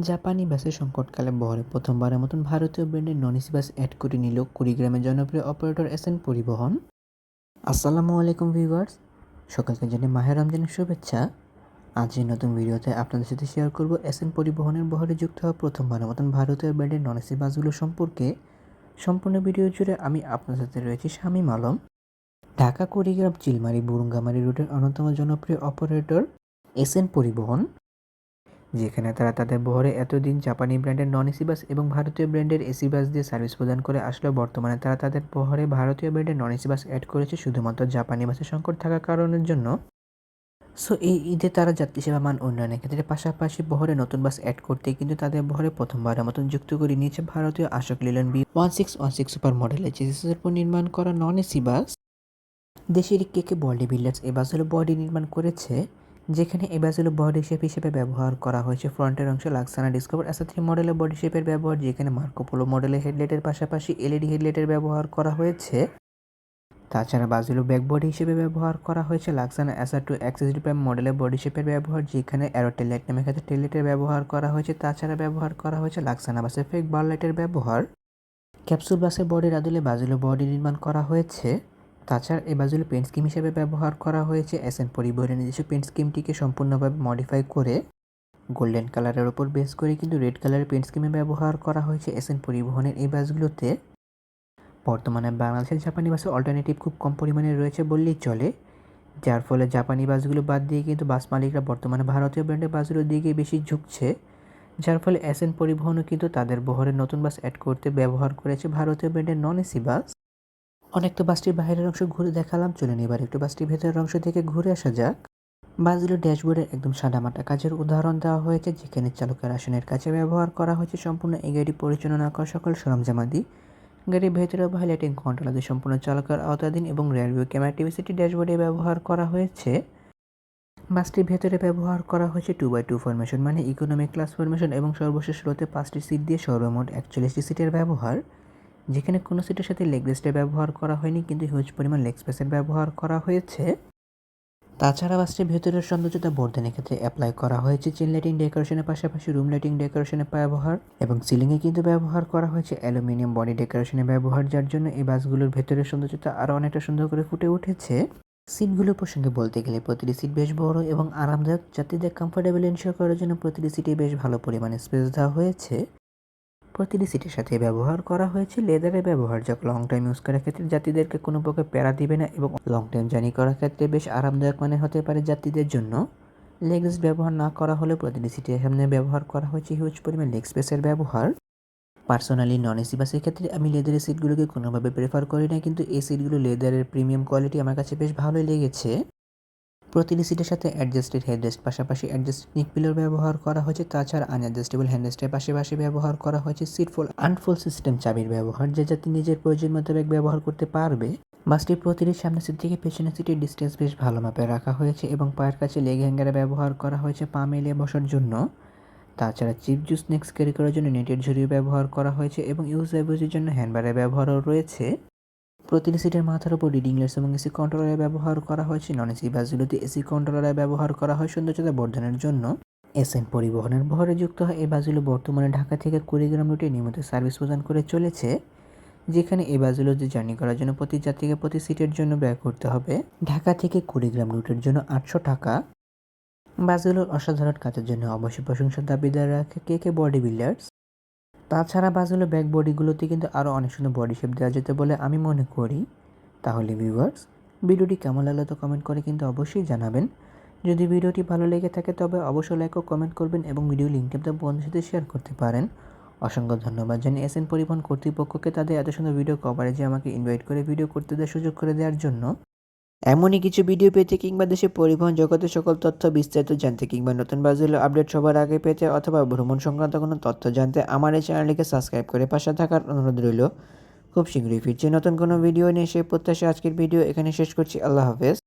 জাপানি বাসের সংকটকালে বহরে প্রথমবারের মতন ভারতীয় ব্র্যান্ডের নন এসি বাস অ্যাড করে নিল কুড়িগ্রামের জনপ্রিয় অপারেটর এসএন পরিবহন। আসসালামু আলাইকুম ভিউয়ার্স, সকালকে জানিয়ে মাহে রমজানের শুভেচ্ছা। আজ এই নতুন ভিডিওতে আপনাদের সাথে শেয়ার করব এসএন পরিবহনের বহরে যুক্ত হওয়া প্রথমবারের মতন ভারতীয় ব্র্যান্ডের নন এসি বাসগুলো সম্পর্কে। সম্পূর্ণ ভিডিও জুড়ে আমি আপনাদের সাথে রয়েছি শামীম আলম। ঢাকা কুড়িগ্রাম চিলমারি বুরুঙ্গামারি রুটের অন্যতম জনপ্রিয় অপারেটর এসএন পরিবহন, যেখানে তারা তাদের বহরে এতদিন জাপানি ব্র্যান্ডের নন এসি বাস এবং ভারতীয় ব্র্যান্ডের এসি বাস দিয়ে সার্ভিস প্রদান করে আসলেও বর্তমানে তারা তাদের বহরে ভারতীয় ব্র্যান্ডের নন এসি বাস অ্যাড করেছে শুধুমাত্র জাপানি বাসের সংকট থাকার কারণের জন্য। সো এই ঈদে তারা যাত্রী সেবা মান উন্নয়নের ক্ষেত্রে পাশাপাশি বহরে নতুন বাস অ্যাড করতে কিন্তু তাদের বহরে প্রথমবারের মতন যুক্ত করে নিয়েছে ভারতীয় আশোক লেল্যান্ড B1616 সুপার মডেলের চেসিসের উপর নির্মাণ করা নন এসি বাস। দেশের কেকে বডি বিল্ডার্স এই বাসগুলো বডি নির্মাণ করেছে, যেখানে এই বাসগুলো বডি শেপ হিসেবে ব্যবহার করা হয়েছে ফ্রন্টের অংশে লাক্সানা ডিসকভার S3 মডেলের বডি শেপের ব্যবহার, যেখানে মার্কোপোলো মডেলের হেডলাইটের পাশাপাশি এলইডি হেডলাইটের ব্যবহার করা হয়েছে। তাছাড়া বাসগুলো ব্যাক বডি হিসেবে ব্যবহার করা হয়েছে লাক্সানা SR2 XSD প্রাইম মডেলের বডি শেপের ব্যবহার, যেখানে অ্যারো টেললাইট নামে ক্ষেত্রে টেললাইটের ব্যবহার করা হয়েছে। তাছাড়া ব্যবহার করা হয়েছে লাক্সানা বাসের ফেক বার লাইটের ব্যবহার। ক্যাপসুল বাসের বডির আদলে বাসগুলো বডি নির্মাণ করা হয়েছে। তাছাড়া এই বাসগুলো পেন্ট স্কিম হিসেবে ব্যবহার করা হয়েছে এসএন পরিবহনের নিজস্ব পেন্ট স্কিমটিকে সম্পূর্ণভাবে মডিফাই করে গোল্ডেন কালারের ওপর বেস করে কিন্তু রেড কালারের পেন্ট স্কিমে ব্যবহার করা হয়েছে এসএন পরিবহনের এই বাসগুলোতে। বর্তমানে বাংলাদেশের জাপানি বাসের অল্টারনেটিভ খুব কম পরিমাণে রয়েছে বললেই চলে, যার ফলে জাপানি বাসগুলো বাদ দিয়ে কিন্তু বাস মালিকরা বর্তমানে ভারতীয় ব্র্যান্ডের বাসগুলোর দিকে বেশি ঝুঁকছে, যার ফলে এসএন পরিবহনও কিন্তু তাদের বহরে নতুন বাস অ্যাড করতে ব্যবহার করেছে ভারতীয় ব্র্যান্ডের নন এসি বাস। অনেক তো বাসটির বাইরের অংশ ঘুরে দেখালাম, চলুন এবার একটু বাসটির ভেতরের অংশ থেকে ঘুরে আসা যাক। বাসগুলোর ড্যাশবোর্ডের একদম সাদামাটা কাজের উদাহরণ দেওয়া হয়েছে, যেখানে চালকের আসনের কাছে ব্যবহার করা হয়েছে সম্পূর্ণ এই গাড়ি পরিচালনা করা সকল সরঞ্জামাদি। গাড়ির ভেতরে হাইলাইটিং কন্ট্রোল আদি সম্পূর্ণ চালকের আওতাধীন এবং রিয়ার ভিউ ক্যামেরা টিভিসিটি ড্যাশবোর্ডে ব্যবহার করা হয়েছে। বাসটির ভেতরে ব্যবহার করা হয়েছে 2x2 ফরমেশন মানে ইকোনমিক ক্লাস ফরমেশন এবং সর্বশেষ রোতে 5টি সিট দিয়ে সর্বমোট 41টি সিটের ব্যবহার, যেখানে কোনো সিটের সাথে লেগ রেস্টের ব্যবহার করা হয়নি কিন্তু হিউজ পরিমাণ লেগ স্পেসের ব্যবহার করা হয়েছে। তাছাড়া বাসটির ভেতরের সৌন্দর্যতা বর্ধনের ক্ষেত্রে অ্যাপ্লাই করা হয়েছে চেন লাইটিং ডেকোরেশনের পাশাপাশি রুম লাইটিং ডেকোরেশনের ব্যবহার এবং সিলিংয়ে কিন্তু ব্যবহার করা হয়েছে অ্যালুমিনিয়াম বডি ডেকোরেশনের ব্যবহার, যার জন্য এই বাসগুলোর ভেতরের সৌন্দর্যতা আরও অনেকটা সুন্দর করে ফুটে উঠেছে। সিটগুলোর প্রসঙ্গে বলতে গেলে প্রতিটি সিট বেশ বড় এবং আরামদায়ক, যাত্রীদের কমফোর্টেবল এনশিওর করার জন্য প্রতিটি সিটে বেশ ভালো পরিমাণে স্পেস দেওয়া হয়েছে। প্রতিটি সিটের সাথে ব্যবহার করা হয়েছে লেদারের ব্যবহার, যা লং টাইম ইউজ করার ক্ষেত্রে যাত্রীদেরকে কোনো প্রকার প্যারা দিবে না এবং লং টাইম জার্নি করার ক্ষেত্রে বেশ আরামদায়ক মানে হতে পারে যাত্রীদের জন্য। লেগ রেস্ট ব্যবহার না করা হলে প্রতিটি সিটের সামনে ব্যবহার করা হয়েছে হিউজ পরিমাণ লেগ স্পেসের ব্যবহার। পার্সোনালি নন এসি বাসের ক্ষেত্রে আমি লেদারের সিটগুলোকে কোনোভাবে প্রেফার করি না, কিন্তু এই সিটগুলো লেদারের প্রিমিয়াম কোয়ালিটি আমার কাছে বেশ ভালোই লেগেছে। প্রতিটি সিটের সাথে অ্যাডজাস্টেড হেডরেস্ট পাশাপাশি অ্যাডজাস্টেড নিক পিলোর ব্যবহার করা হয়েছে। তাছাড়া আনঅ্যাডজাস্টেবল হ্যান্ডরেস্টের পাশাপাশি ব্যবহার করা হয়েছে সিট ফোল্ড আনফোল্ড সিস্টেম চাবির ব্যবহার, যা যাত্রী নিজের প্রয়োজন মোতাবেক ব্যবহার করতে পারবে। বাসটির প্রতিটি সামনের সিট থেকে পেছনের সিটের ডিস্টেন্স বেশ ভালো মাপে রাখা হয়েছে এবং পায়ের কাছে লেগ হ্যাঙ্গারে ব্যবহার করা হয়েছে পা মেলিয়ে বসার জন্য। তাছাড়া চিপ জুস স্ন্যাক্স ক্যারি করার জন্য নেটের ঝুড়িও ব্যবহার করা হয়েছে এবং ইউজ অ্যাবুজের জন্য হ্যান্ডবারের ব্যবহারও রয়েছে। প্রতিটি সিটের মাথার উপর রিডিং লাইটস এবং এসি কন্ট্রোলারের ব্যবহার করা হয়েছে। নন এসি বাসগুলোতে এসি কন্ট্রোলারের ব্যবহার করা হয় সৌন্দর্যতা বর্ধনের জন্য। এসএন পরিবহনের বহরে যুক্ত হয় এই বাসগুলো বর্তমানে ঢাকা থেকে কুড়িগ্রাম রুটে নিয়মিত সার্ভিস প্রদান করে চলেছে, যেখানে এই বাসগুলোতে জার্নি করার জন্য প্রতি যাত্রীকে প্রতি সিটের জন্য ব্যয় করতে হবে ঢাকা থেকে কুড়িগ্রাম রুটের জন্য 800 টাকা। বাসগুলোর অসাধারণ কাজের জন্য অবশ্যই প্রশংসার দাবিদার রাখে কে বডি বিল্ডার্স। তাছাড়া বাসগুলো ব্যাক বডিগুলোতে কিন্তু আরও অনেক সুন্দর বডি শেপ দেওয়া যেতে বলে আমি মনে করি। তাহলে ভিউয়ার্স, ভিডিওটি কেমন লাগলো তো কমেন্ট করে কিন্তু অবশ্যই জানাবেন। যদি ভিডিওটি ভালো লেগে থাকে তবে অবশ্যই লাইক ও কমেন্ট করবেন এবং ভিডিও লিঙ্কটি আপনার বন্ধুদের সাথে শেয়ার করতে পারেন। অসংখ্য ধন্যবাদ জানি এসএন পরিবহন কর্তৃপক্ষকে তাদের এত সুন্দর ভিডিও কভারেজে আমাকে ইনভাইট করে ভিডিও করতে দেওয়ার সুযোগ করে দেওয়ার জন্য। এমনই কিছু ভিডিও পেতে কিংবা দেশের পরিবহন জগতের সকল তথ্য বিস্তারিত জানতে কিংবা নতুন বাসগুলো আপডেট সবার আগে পেতে অথবা ভ্রমণ সংক্রান্ত কোনো তথ্য জানতে আমার এই চ্যানেলটিকে সাবস্ক্রাইব করে পাশে থাকার অনুরোধ রইল। খুব শীঘ্রই ফিরছি নতুন কোনো ভিডিও নিয়ে, সেই প্রত্যাশা আজকের ভিডিও এখানে শেষ করছি। আল্লাহ হাফেজ।